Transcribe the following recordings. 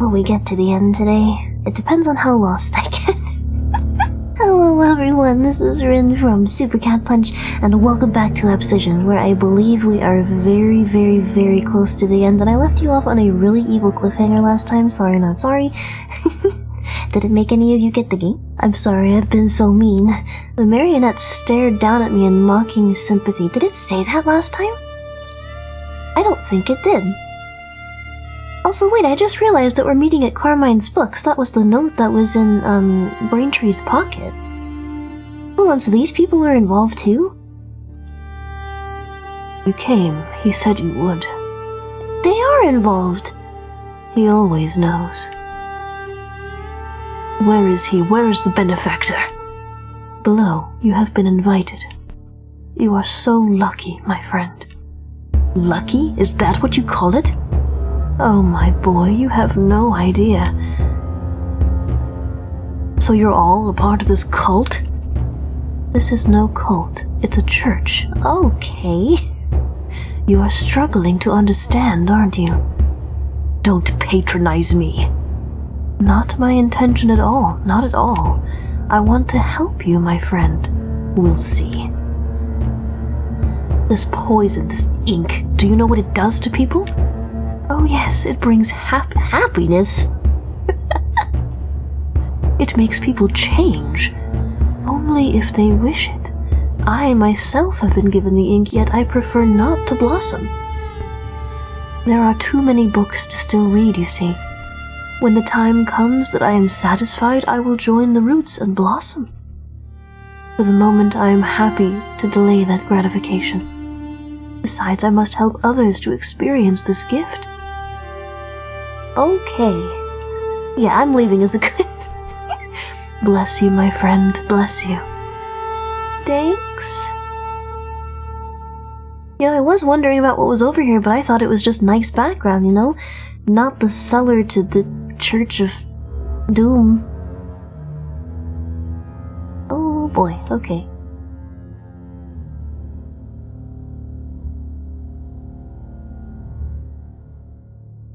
Will we get to the end today? It depends on how lost I get. Hello everyone, this is Rin from Super Cat Punch, and welcome back to Abscission, where I believe we are very close to the end, and I left you off on a really evil cliffhanger last time. Sorry not sorry. Did it make any of you get the game? I'm sorry, I've been so mean. The marionette stared down at me in mocking sympathy. Did it say that last time? I don't think it did. Also, wait, I just realized that we're meeting at Carmine's books. That was the note that was in, Braintree's pocket. Hold on, so these people are involved too? You came. He said you would. They are involved. He always knows. Where is he? Where is the benefactor? Below, you have been invited. You are so lucky, my friend. Lucky? Is that what you call it? Oh my boy, you have no idea. So you're all a part of this cult? This is no cult, it's a church. Okay. You are struggling to understand, aren't you? Don't patronize me. Not my intention at all, not at all. I want to help you, my friend. We'll see. This poison, this ink, do you know what it does to people? Oh yes, it brings happiness. It makes people change. Only if they wish it. I myself have been given the ink, yet I prefer not to blossom. There are too many books to still read, you see. When the time comes that I am satisfied, I will join the roots and blossom. For the moment, I am happy to delay that gratification. Besides, I must help others to experience this gift. Okay. Yeah, I'm leaving as a good... Bless you, my friend. Bless you. Thanks. You know, I was wondering about what was over here, but I thought it was just nice background, you know? Not the cellar to the Church of Doom. Oh boy, okay.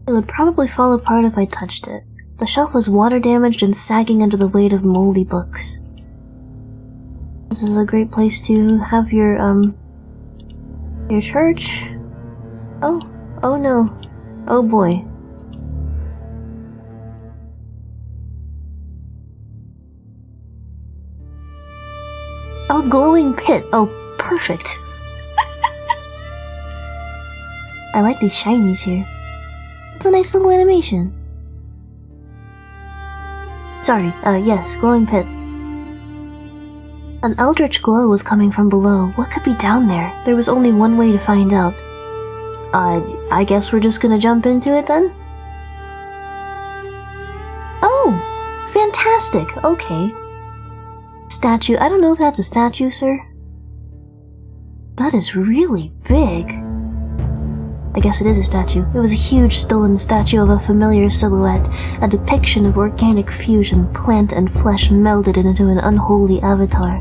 It would probably fall apart if I touched it. The shelf was water damaged and sagging under the weight of moldy books. This is a great place to have your church. Oh no. Oh boy. Oh, glowing pit. Oh, perfect. I like these shinies here. It's a nice little animation. Sorry, yes, glowing pit. An eldritch glow was coming from below. What could be down there? There was only one way to find out. I guess we're just gonna jump into it then? Oh! Fantastic! Okay. Statue. I don't know if that's a statue, sir. That is really big. I guess it is a statue. It was a huge stolen statue of a familiar silhouette, a depiction of organic fusion, plant and flesh melded into an unholy avatar.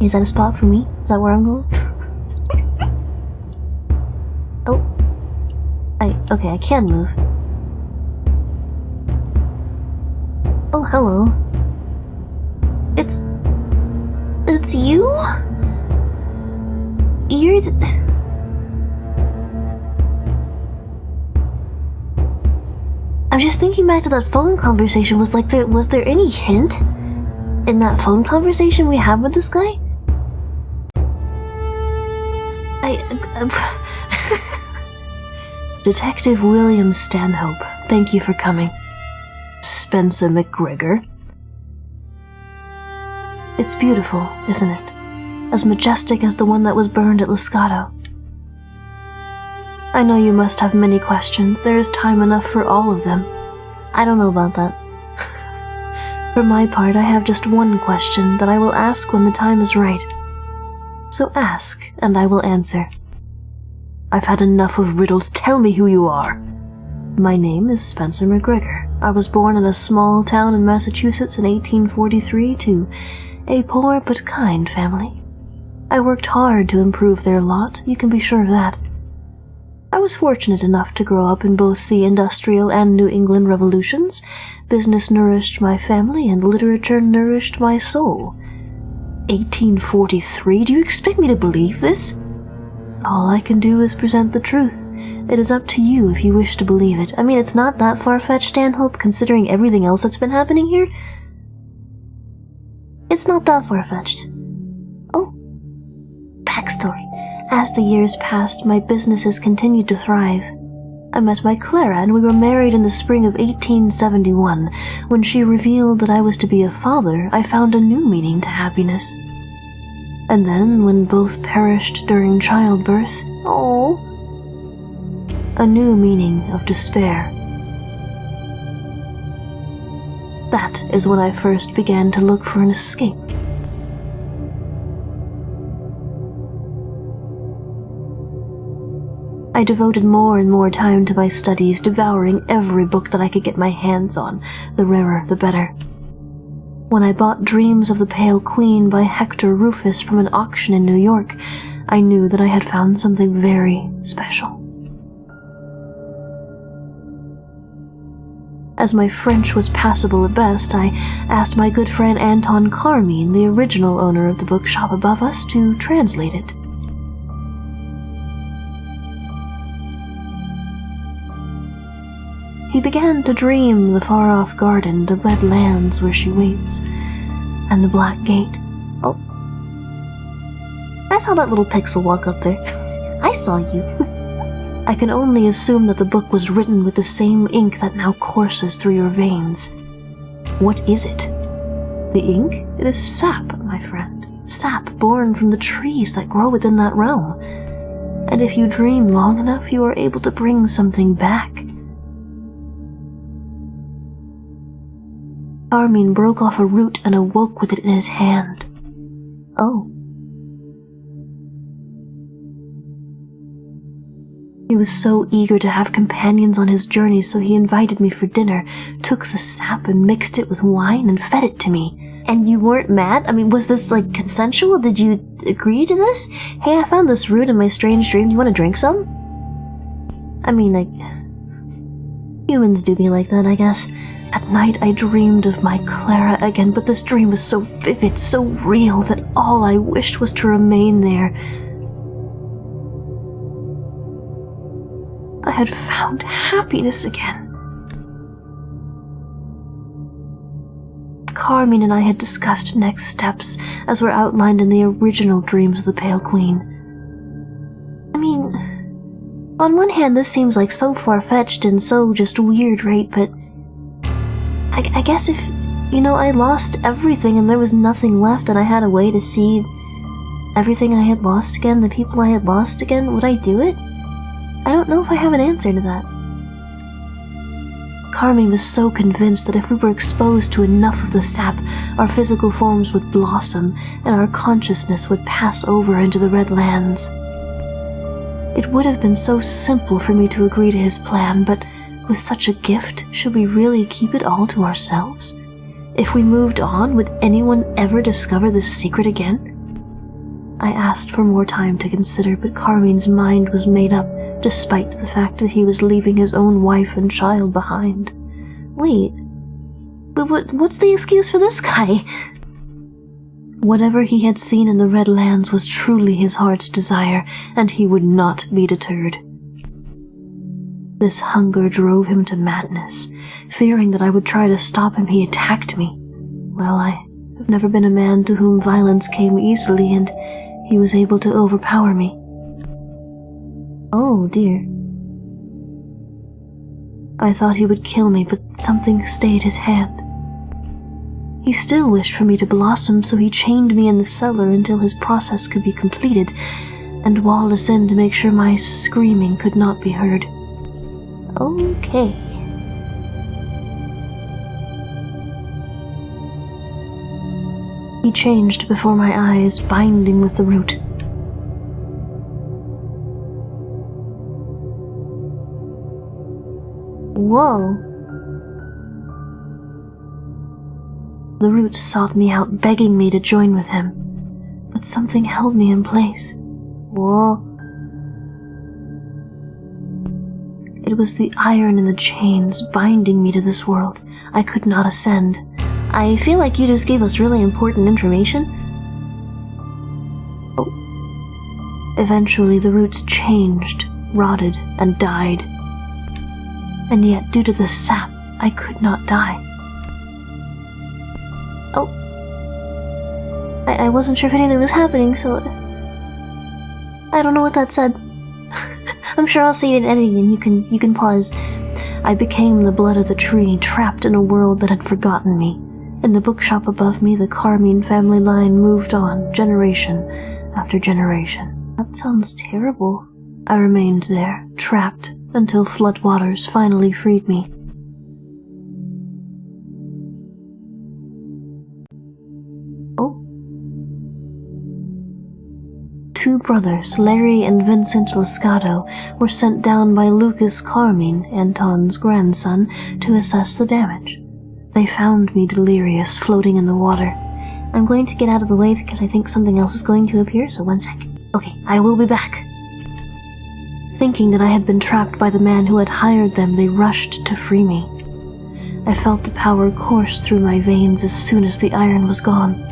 Is that a spot for me? Is that where I'm going? Oh. Okay, I can move. Oh, hello. It's you? You're I'm just thinking back to that phone conversation. Was there any hint in that phone conversation we had with this guy? Detective William Stanhope, thank you for coming. Spencer McGregor. It's beautiful, isn't it? As majestic as the one that was burned at Lascato. I know you must have many questions. There is time enough for all of them. I don't know about that. For my part, I have just one question that I will ask when the time is right. So ask, and I will answer. I've had enough of riddles. Tell me who you are. My name is Spencer McGregor. I was born in a small town in Massachusetts in 1843 to a poor but kind family. I worked hard to improve their lot, you can be sure of that. I was fortunate enough to grow up in both the Industrial and New England revolutions. Business nourished my family, and literature nourished my soul. 1843? Do you expect me to believe this? All I can do is present the truth. It is up to you if you wish to believe it. I mean, it's not that far-fetched, Stanhope, considering everything else that's been happening here. It's not that far-fetched. Oh. Backstory. As the years passed, my businesses continued to thrive. I met my Clara, and we were married in the spring of 1871. When she revealed that I was to be a father, I found a new meaning to happiness. And then, when both perished during childbirth, a new meaning of despair. That is when I first began to look for an escape. I devoted more and more time to my studies, devouring every book that I could get my hands on, the rarer the better. When I bought Dreams of the Pale Queen by Hector Rufus from an auction in New York, I knew that I had found something very special. As my French was passable at best, I asked my good friend Anton Carmine, the original owner of the bookshop above us, to translate it. He began to dream the far-off garden, the red lands where she waits, and the black gate. Oh. I saw that little pixel walk up there. I saw you. I can only assume that the book was written with the same ink that now courses through your veins. What is it? The ink? It is sap, my friend. Sap born from the trees that grow within that realm. And if you dream long enough, you are able to bring something back. Carmine broke off a root and awoke with it in his hand. Oh. He was so eager to have companions on his journey, so he invited me for dinner, took the sap and mixed it with wine and fed it to me. And you weren't mad? I mean, was this, consensual? Did you agree to this? Hey, I found this root in my strange dream. Do you want to drink some? I mean, humans do be like that, I guess. At night, I dreamed of my Clara again, but this dream was so vivid, so real, that all I wished was to remain there. I had found happiness again. Carmine and I had discussed next steps, as were outlined in the original Dreams of the Pale Queen. I mean, on one hand, this seems like so far-fetched and so just weird, right? But I guess if, I lost everything and there was nothing left and I had a way to see everything I had lost again, the people I had lost again, would I do it? I don't know if I have an answer to that. Carmine was so convinced that if we were exposed to enough of the sap, our physical forms would blossom and our consciousness would pass over into the Red Lands. It would have been so simple for me to agree to his plan, but with such a gift, should we really keep it all to ourselves? If we moved on, would anyone ever discover this secret again? I asked for more time to consider, but Carmine's mind was made up, despite the fact that he was leaving his own wife and child behind. Wait, what's the excuse for this guy? Whatever he had seen in the Red Lands was truly his heart's desire, and he would not be deterred. This hunger drove him to madness. Fearing that I would try to stop him, he attacked me. Well, I have never been a man to whom violence came easily, and he was able to overpower me. Oh, dear. I thought he would kill me, but something stayed his hand. He still wished for me to blossom, so he chained me in the cellar until his process could be completed, and walled us in to make sure my screaming could not be heard. Okay. He changed before my eyes, binding with the root. Whoa. The root sought me out, begging me to join with him, but something held me in place. Whoa. It was the iron in the chains binding me to this world. I could not ascend. I feel like you just gave us really important information. Oh. Eventually, the roots changed, rotted, and died. And yet, due to the sap, I could not die. Oh. I wasn't sure if anything was happening, so... I don't know what that said. I'm sure I'll see it in editing and you can pause. I became the blood of the tree, trapped in a world that had forgotten me. In the bookshop above me, the Carmine family line moved on, generation after generation. That sounds terrible. I remained there, trapped, until floodwaters finally freed me. Oh. Two brothers, Larry and Vincent Lascato, were sent down by Lucas Carmine, Anton's grandson, to assess the damage. They found me delirious, floating in the water. I'm going to get out of the way because I think something else is going to appear, so one sec. Okay, I will be back. Thinking that I had been trapped by the man who had hired them, they rushed to free me. I felt the power course through my veins as soon as the iron was gone.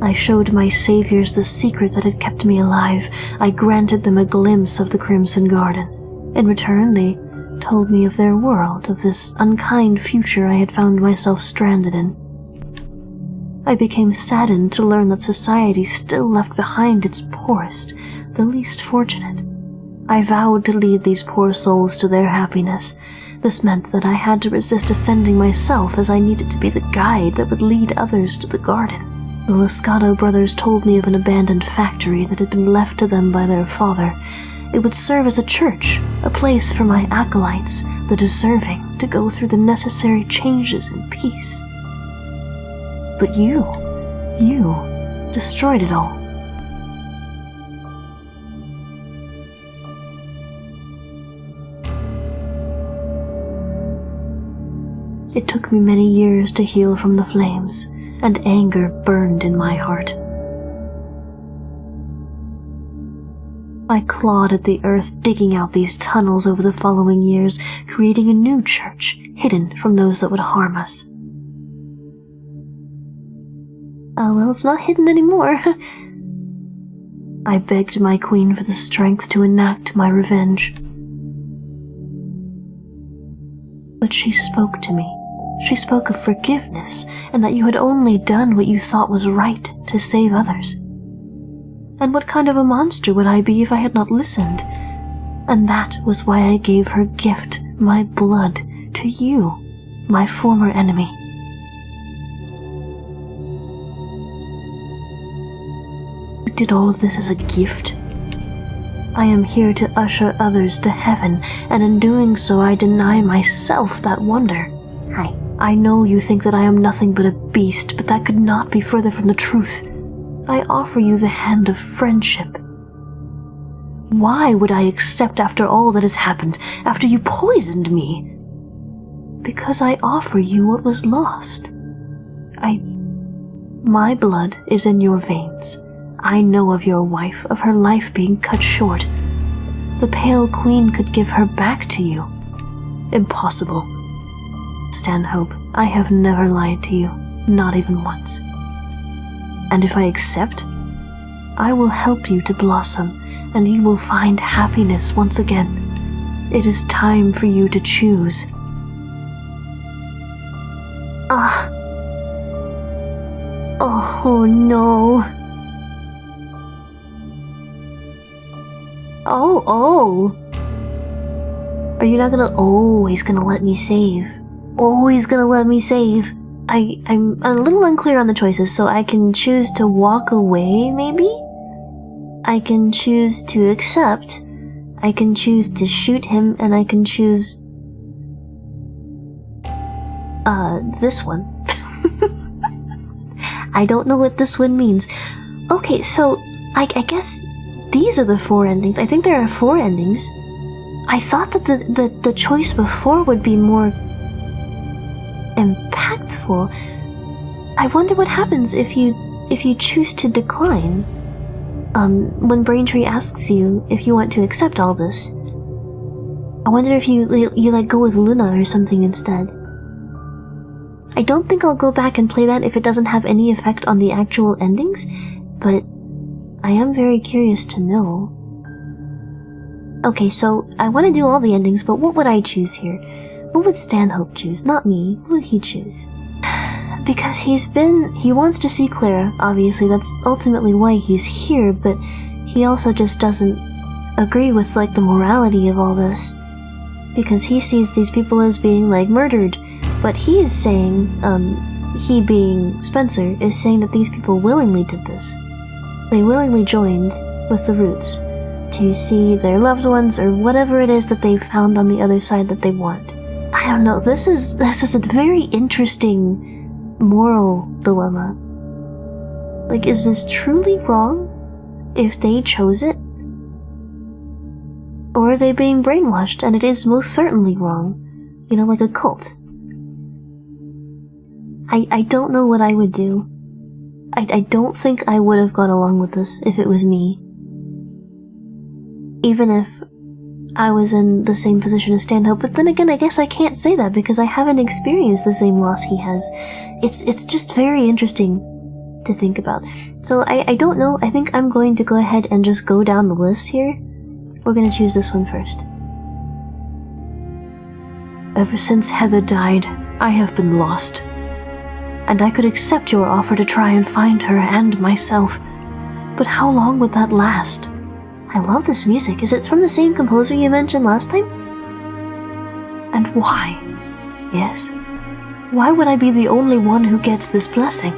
I showed my saviors the secret that had kept me alive. I granted them a glimpse of the Crimson Garden. In return, they told me of their world, of this unkind future I had found myself stranded in. I became saddened to learn that society still left behind its poorest, the least fortunate. I vowed to lead these poor souls to their happiness. This meant that I had to resist ascending myself, as I needed to be the guide that would lead others to the garden. The Lascato brothers told me of an abandoned factory that had been left to them by their father. It would serve as a church, a place for my acolytes, the deserving, to go through the necessary changes in peace. But you destroyed it all. It took me many years to heal from the flames, and anger burned in my heart. I clawed at the earth, digging out these tunnels over the following years, creating a new church, hidden from those that would harm us. Well, it's not hidden anymore. I begged my queen for the strength to enact my revenge. But she spoke to me. She spoke of forgiveness, and that you had only done what you thought was right to save others. And what kind of a monster would I be if I had not listened? And that was why I gave her gift, my blood, to you, my former enemy. You did all of this as a gift? I am here to usher others to heaven, and in doing so I deny myself that wonder. I know you think that I am nothing but a beast, but that could not be further from the truth. I offer you the hand of friendship. Why would I accept after all that has happened, after you poisoned me? Because I offer you what was lost. My blood is in your veins. I know of your wife, of her life being cut short. The Pale Queen could give her back to you. Impossible. Stanhope, I have never lied to you, not even once. And if I accept, I will help you to blossom, and you will find happiness once again. It is time for you to choose. Oh no. Oh. Are you not gonna... Oh, he's gonna let me save. Oh, he's gonna let me save. I'm a little unclear on the choices, so I can choose to walk away, maybe? I can choose to accept. I can choose to shoot him, and I can choose... this one. I don't know what this one means. Okay, so, I guess these are the 4 endings. I think there are 4 endings. I thought that the choice before would be more impactful. I wonder what happens if you choose to decline. when Braintree asks you if you want to accept all this, I wonder if you like go with Luna or something instead. I don't think I'll go back and play that if it doesn't have any effect on the actual endings, but I am very curious to know. Okay, so I want to do all the endings, but what would I choose here? What would Stanhope choose? Not me. What would he choose? Because he wants to see Clara, obviously, that's ultimately why he's here, but he also just doesn't agree with, like, the morality of all this. Because he sees these people as being, like, murdered, but he is saying, he being Spencer, is saying that these people willingly did this. They willingly joined with the Roots to see their loved ones or whatever it is that they've found on the other side that they want. I don't know, this is a very interesting moral dilemma. Like, is this truly wrong if they chose it? Or are they being brainwashed and it is most certainly wrong? You know, like a cult. I don't know what I would do. I don't think I would have gone along with this if it was me. Even if I was in the same position as Stanhope, but then again, I guess I can't say that because I haven't experienced the same loss he has. It's just very interesting to think about. So I don't know, I think I'm going to go ahead and just go down the list here. We're gonna choose this one first. Ever since Heather died, I have been lost. And I could accept your offer to try and find her and myself. But how long would that last? I love this music. Is it from the same composer you mentioned last time? And why? Yes. Why would I be the only one who gets this blessing?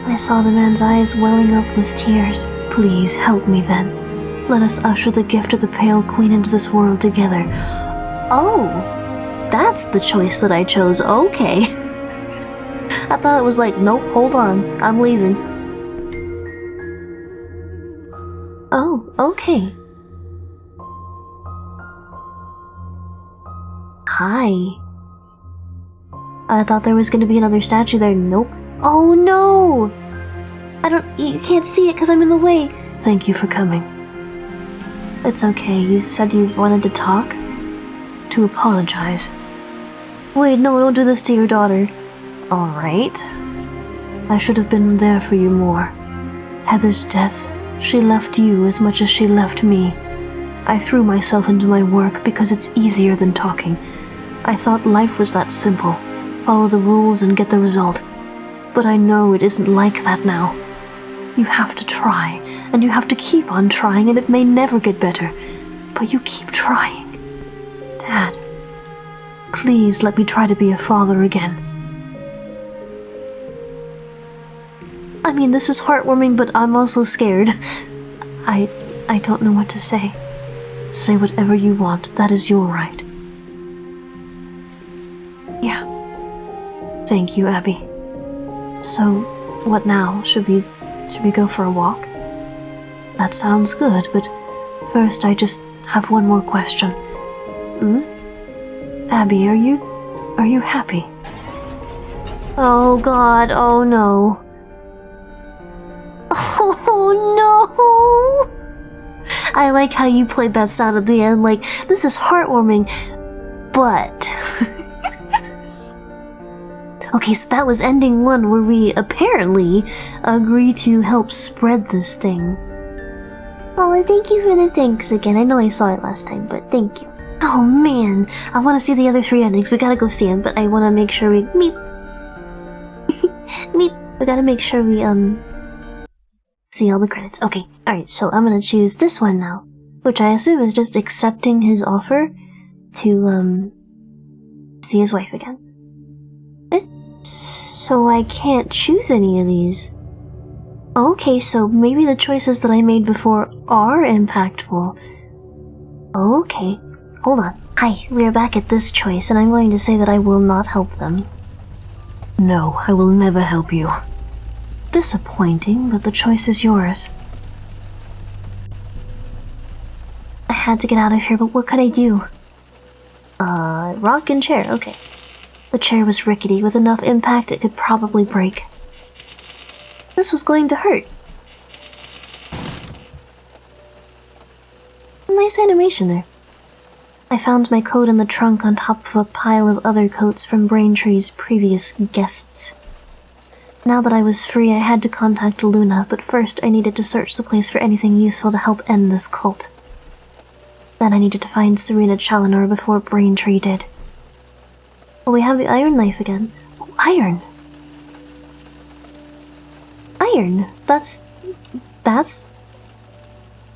I saw the man's eyes welling up with tears. Please help me then. Let us usher the gift of the Pale Queen into this world together. Oh! That's the choice that I chose. Okay. I thought it was like, nope, hold on. I'm leaving. Oh, okay. Hi. I thought there was going to be another statue there. Nope. Oh no! You can't see it because I'm in the way. Thank you for coming. It's okay. You said you wanted to talk? To apologize. Wait, no, don't do this to your daughter. Alright. I should have been there for you more. Heather's death, she left you as much as she left me. I threw myself into my work because it's easier than talking. I thought life was that simple. Follow the rules and get the result. But I know it isn't like that now. You have to try, and you have to keep on trying, and it may never get better. But you keep trying. Dad, please let me try to be a father again. I mean, this is heartwarming, but I'm also scared. I don't know what to say. Say whatever you want. That is your right. Yeah. Thank you, Abby. So, what now? Should we go for a walk? That sounds good, but first I just have one more question. Abby, are you happy? Oh god, oh no. Oh no! I like how you played that sound at the end, like, this is heartwarming, but... Okay, so that was ending 1 where we apparently agree to help spread this thing. Oh, thank you for the thanks again. I know I saw it last time, but thank you. Oh man, I want to see the other 3 endings. We gotta go see them, but I want to make sure we... Meep! Meep! We gotta make sure we, see all the credits. Okay, alright, so I'm gonna choose this one now, which I assume is just accepting his offer to, see his wife again. So I can't choose any of these. Okay, so maybe the choices that I made before are impactful. Okay, hold on. Hi, we are back at this choice, and I'm going to say that I will not help them. No, I will never help you. Disappointing, but the choice is yours. I had to get out of here, but what could I do? Rock and chair, okay. The chair was rickety. With enough impact, it could probably break. This was going to hurt. Nice animation there. I found my coat in the trunk on top of a pile of other coats from Braintree's previous guests. Now that I was free, I had to contact Luna, but first I needed to search the place for anything useful to help end this cult. Then I needed to find Serena Challenor before Braintree did. Oh, we have the iron knife again. Oh, iron! Iron! That's...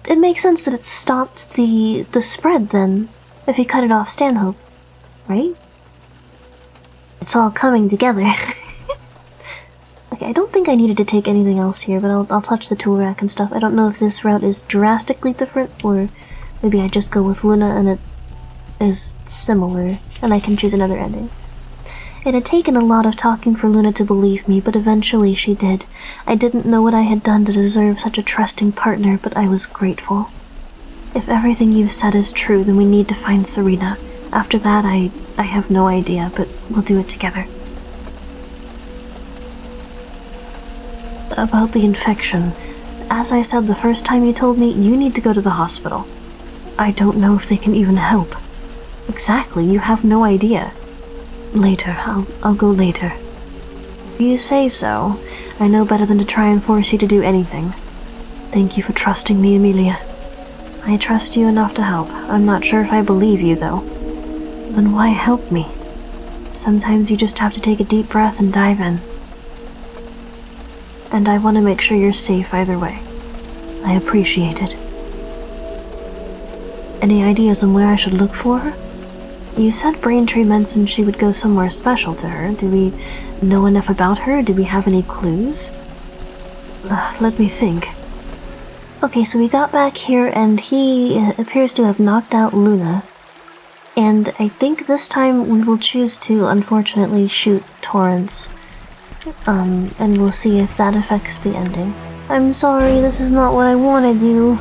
It makes sense that it stopped the spread, then, if you cut it off Stanhope, right? It's all coming together. Okay, I don't think I needed to take anything else here, but I'll touch the tool rack and stuff. I don't know if this route is drastically different, or maybe I just go with Luna and it is similar, and I can choose another ending. It had taken a lot of talking for Luna to believe me, but eventually she did. I didn't know what I had done to deserve such a trusting partner, but I was grateful. If everything you've said is true, then we need to find Serena. After that, I have no idea, but we'll do it together. About the infection. As I said the first time you told me, you need to go to the hospital. I don't know if they can even help. Exactly, you have no idea. Later, I'll go later. If you say so, I know better than to try and force you to do anything. Thank you for trusting me, Amelia. I trust you enough to help. I'm not sure if I believe you, though. Then why help me? Sometimes you just have to take a deep breath and dive in. And I want to make sure you're safe either way. I appreciate it. Any ideas on where I should look for her? You said Braintree mentioned she would go somewhere special to her. Do we know enough about her? Do we have any clues? Let me think. Okay, so we got back here and he appears to have knocked out Luna. And I think this time we will choose to, unfortunately, shoot Torrance. And we'll see if that affects the ending. I'm sorry, this is not what I want to do.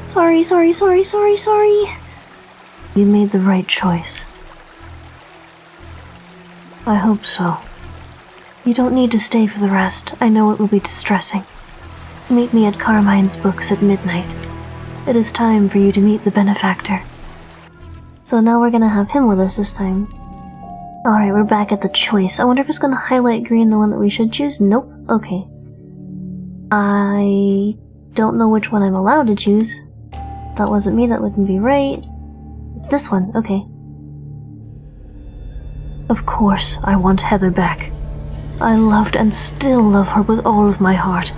Sorry. You made the right choice. I hope so. You don't need to stay for the rest. I know it will be distressing. Meet me at Carmine's Books at midnight. It is time for you to meet the benefactor. So now we're gonna have him with us this time. Alright, we're back at the choice. I wonder if it's gonna highlight green the one that we should choose. Nope. Okay. I don't know which one I'm allowed to choose. That wasn't me, that wouldn't be right. It's this one, okay. Of course, I want Heather back. I loved and still love her with all of my heart.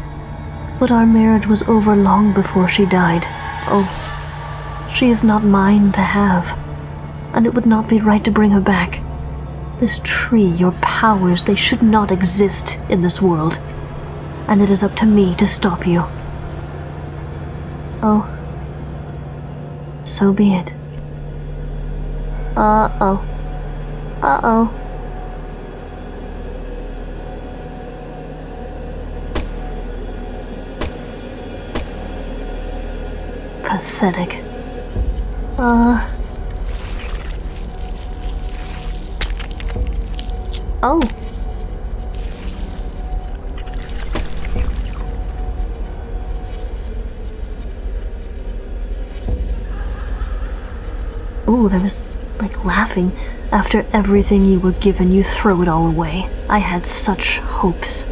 But our marriage was over long before she died. Oh, she is not mine to have. And it would not be right to bring her back. This tree, your powers, they should not exist in this world. And it is up to me to stop you. Oh. So be it. Uh-oh. Pathetic. Oh. Ooh, there was, like, laughing. After everything you were given, you throw it all away. I had such hopes.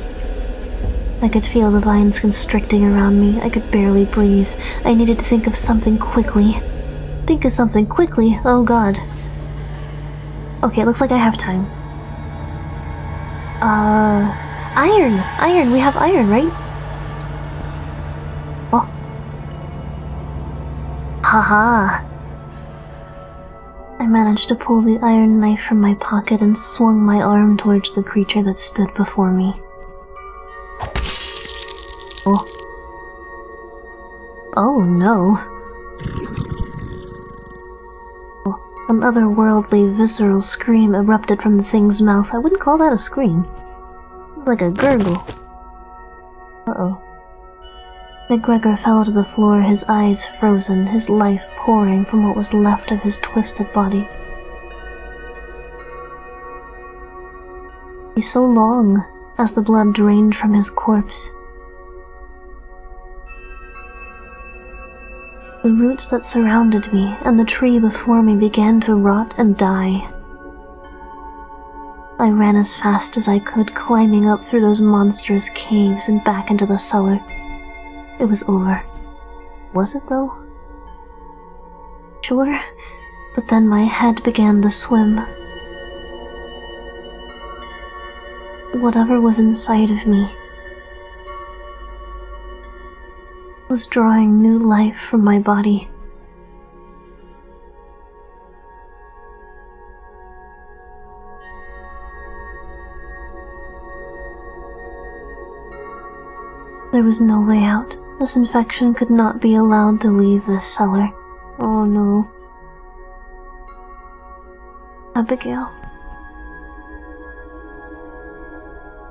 I could feel the vines constricting around me. I could barely breathe. I needed to think of something quickly. Think of something quickly? Oh god. Okay, looks like I have time. Iron! Iron! We have iron, right? Oh. Haha. I managed to pull the iron knife from my pocket and swung my arm towards the creature that stood before me. Oh. Oh no. Oh, an otherworldly, visceral scream erupted from the thing's mouth. I wouldn't call that a scream. Like a gurgle. Uh-oh. McGregor fell to the floor, his eyes frozen, his life pouring from what was left of his twisted body. He so long, as the blood drained from his corpse. The roots that surrounded me and the tree before me began to rot and die. I ran as fast as I could, climbing up through those monstrous caves and back into the cellar. It was over. Was it, though? Sure, but then my head began to swim. Whatever was inside of me was drawing new life from my body. There was no way out. This infection could not be allowed to leave this cellar. Oh no. Abigail.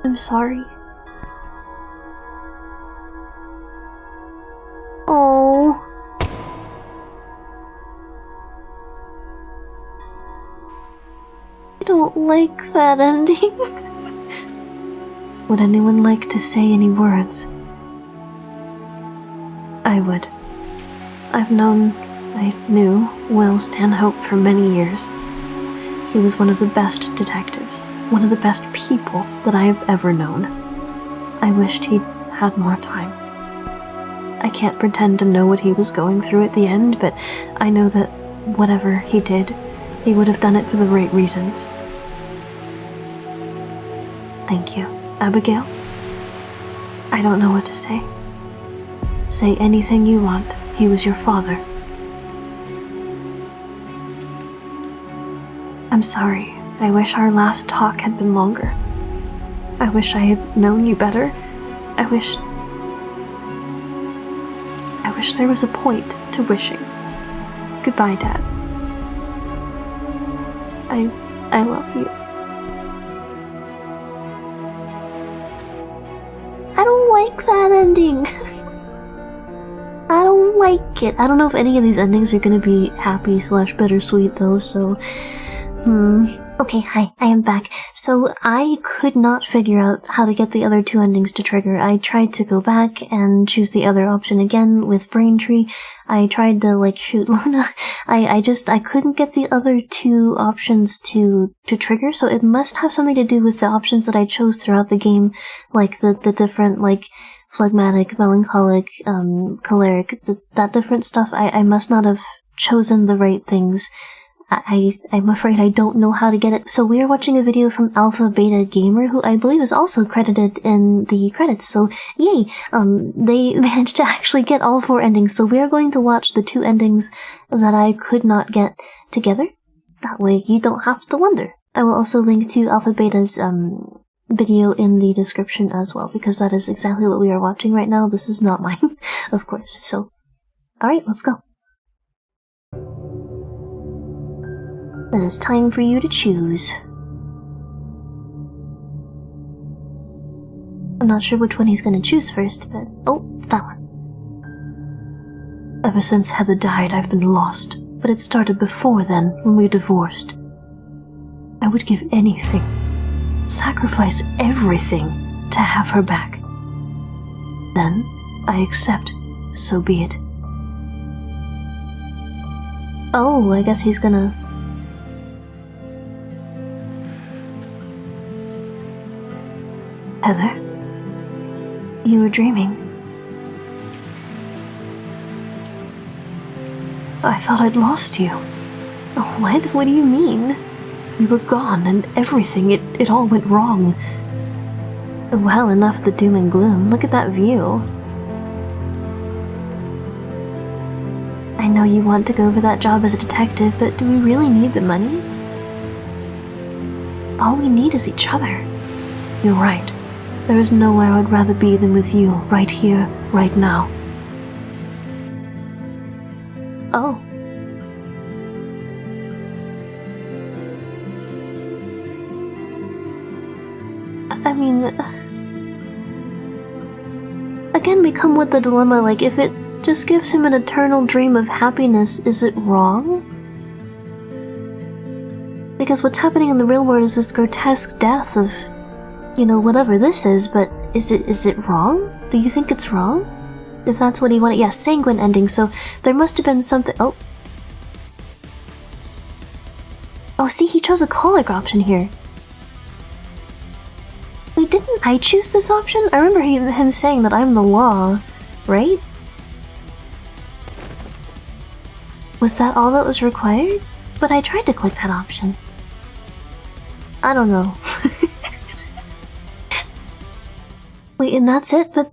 I'm sorry. Oh. I don't like that ending. Would anyone like to say any words? I would. I knew Will Stanhope for many years. He was one of the best detectives, one of the best people that I have ever known. I wished he'd had more time. I can't pretend to know what he was going through at the end, but I know that whatever he did, he would have done it for the right reasons. Thank you, Abigail. I don't know what to say. Say anything you want. He was your father. I'm sorry. I wish our last talk had been longer. I wish I had known you better. I wish there was a point to wishing. Goodbye, Dad. I love you. I don't like that ending. I don't like it. I don't know if any of these endings are gonna be happy/bittersweet though, so... Okay, hi, I am back. So, I could not figure out how to get the other two endings to trigger. I tried to go back and choose the other option again with Braintree. I tried to, shoot Luna. I couldn't get the other two options to trigger, so it must have something to do with the options that I chose throughout the game, like the different, phlegmatic, melancholic, choleric, that different stuff. I must not have chosen the right things. I'm afraid I don't know how to get it. So we are watching a video from Alpha Beta Gamer, who I believe is also credited in the credits, so yay! They managed to actually get all 4 endings, so we are going to watch the 2 endings that I could not get together. That way you don't have to wonder. I will also link to Alpha Beta's, video in the description as well, because that is exactly what we are watching right now. This is not mine, of course, so... Alright, let's go. It is time for you to choose. I'm not sure which one he's gonna choose first, but... Oh, that one. Ever since Heather died, I've been lost, but it started before then, when we divorced. I would give anything, sacrifice everything, to have her back. Then, I accept, so be it. Oh, I guess he's gonna... Heather, you were dreaming. I thought I'd lost you. What? What do you mean? You were gone and everything, it all went wrong. Well, enough of the doom and gloom. Look at that view. I know you want to go for that job as a detective, but do we really need the money? All we need is each other. You're right. There is nowhere I'd rather be than with you, right here, right now. Oh. I mean... Again, we come with the dilemma, if it just gives him an eternal dream of happiness, is it wrong? Because what's happening in the real world is this grotesque death of... whatever this is, but is it wrong? Do you think it's wrong? If that's what he wanted. Yeah, sanguine ending, so there must have been something. Oh. Oh, see, he chose a colic option here. Wait, didn't I choose this option? I remember him saying that I'm the law, right? Was that all that was required? But I tried to click that option. I don't know. Wait, and that's it? But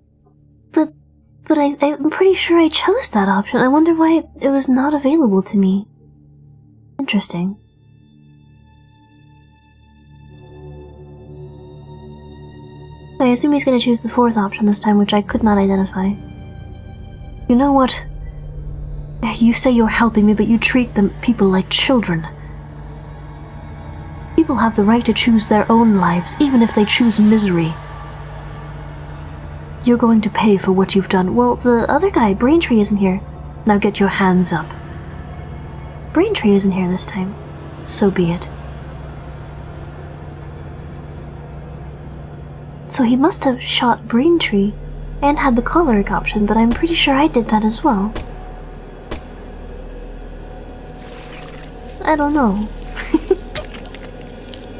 I'm pretty sure I chose that option. I wonder why it was not available to me. Interesting. I assume he's gonna choose the fourth option this time, which I could not identify. You know what? You say you're helping me, but you treat people like children. People have the right to choose their own lives, even if they choose misery. You're going to pay for what you've done. Well, the other guy, Braintree, isn't here. Now get your hands up. Braintree isn't here this time. So be it. So he must have shot Braintree and had the choleric option, but I'm pretty sure I did that as well. I don't know.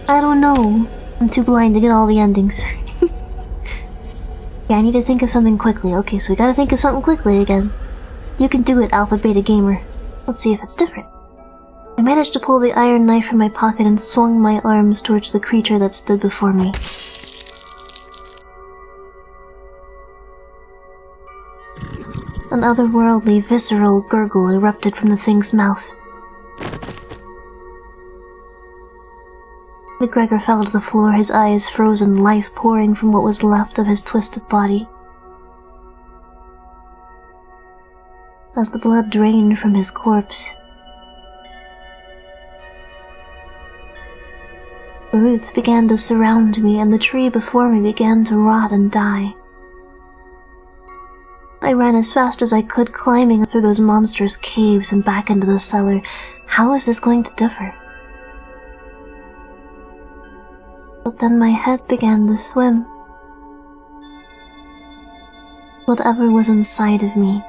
I don't know. I'm too blind to get all the endings. Yeah, I need to think of something quickly. Okay, so we gotta think of something quickly again. You can do it, Alpha Beta Gamer. Let's see if it's different. I managed to pull the iron knife from my pocket and swung my arms towards the creature that stood before me. An otherworldly, visceral gurgle erupted from the thing's mouth. McGregor fell to the floor, his eyes frozen, life pouring from what was left of his twisted body. As the blood drained from his corpse, the roots began to surround me, and the tree before me began to rot and die. I ran as fast as I could, climbing through those monstrous caves and back into the cellar. How is this going to differ? But then my head began to swim. Whatever was inside of me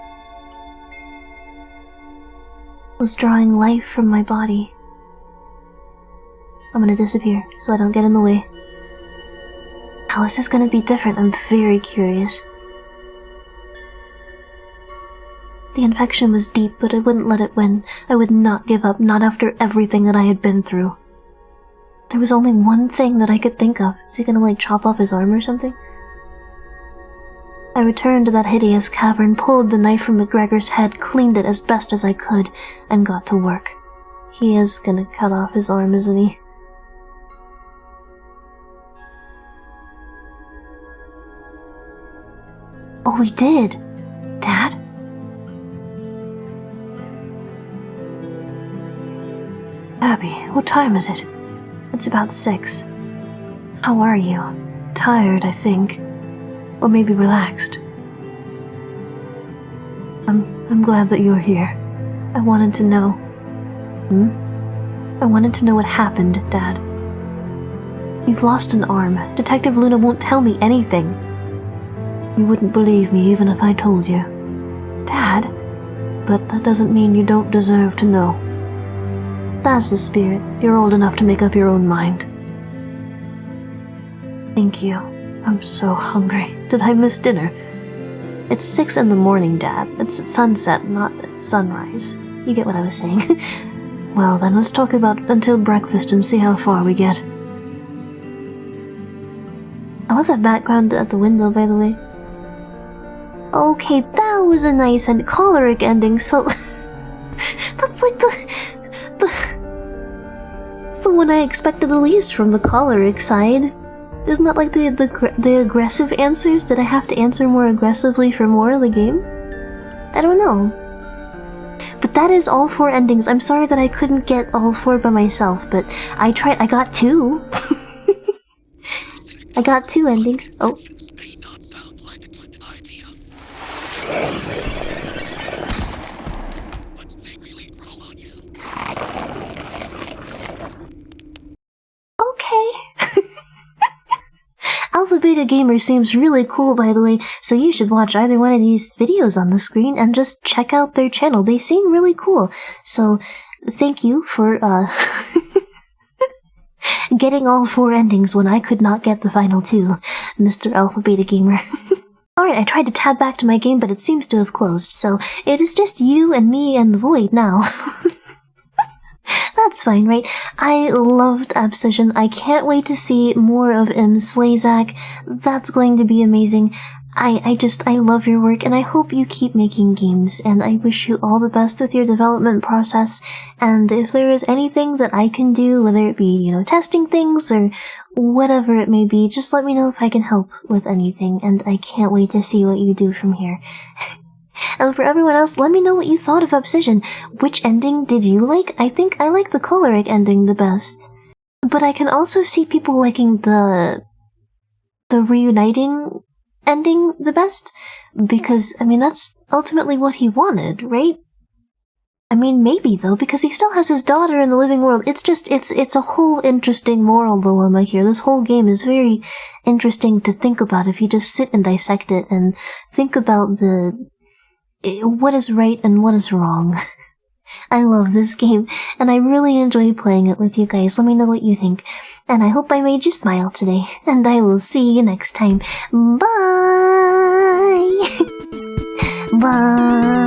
was drawing life from my body. I'm gonna disappear so I don't get in the way. How is this gonna be different? I'm very curious. The infection was deep, but I wouldn't let it win. I would not give up, not after everything that I had been through. There was only one thing that I could think of. Is he gonna, chop off his arm or something? I returned to that hideous cavern, pulled the knife from McGregor's head, cleaned it as best as I could, and got to work. He is gonna cut off his arm, isn't he? Oh, we did! Dad? Abby, what time is it? It's about 6. How are you? Tired, I think. Or maybe relaxed. I'm glad that you're here. I wanted to know. I wanted to know what happened, Dad. You've lost an arm. Detective Luna won't tell me anything. You wouldn't believe me even if I told you. Dad? But that doesn't mean you don't deserve to know. That's the spirit. You're old enough to make up your own mind. Thank you. I'm so hungry. Did I miss dinner? It's 6 in the morning, Dad. It's sunset, not sunrise. You get what I was saying. Well, then let's talk about until breakfast and see how far we get. I love that background at the window, by the way. Okay, that was a nice and choleric ending, so... That's like That's the one I expected the least from the choleric side. Isn't that like the aggressive answers? Did I have to answer more aggressively for more of the game? I don't know. But that is all 4 endings. I'm sorry that I couldn't get all 4 by myself, but I tried. I got 2. I got 2 endings. Oh. Alpha Beta Alpha-Beta Gamer seems really cool, by the way, so you should watch either one of these videos on the screen and just check out their channel. They seem really cool. So, thank you for, getting all 4 endings when I could not get the final 2, Mr. Alpha-Beta Gamer. Alright, I tried to tab back to my game, but it seems to have closed, so it is just you and me and the Void now. That's fine, right? I loved Abscission. I can't wait to see more of Slazak. That's going to be amazing. I love your work, and I hope you keep making games, and I wish you all the best with your development process, and if there is anything that I can do, whether it be, testing things, or whatever it may be, just let me know if I can help with anything, and I can't wait to see what you do from here. And for everyone else, let me know what you thought of Abscission. Which ending did you like? I think I like the choleric ending the best. But I can also see people liking the reuniting ending the best, because, that's ultimately what he wanted, right? Maybe, though, because he still has his daughter in the living world. It's a whole interesting moral dilemma here. This whole game is very interesting to think about if you just sit and dissect it and think about what is right and what is wrong. I love this game, and I really enjoyed playing it with you guys. Let me know what you think. And I hope I made you smile today. And I will see you next time. Bye! Bye!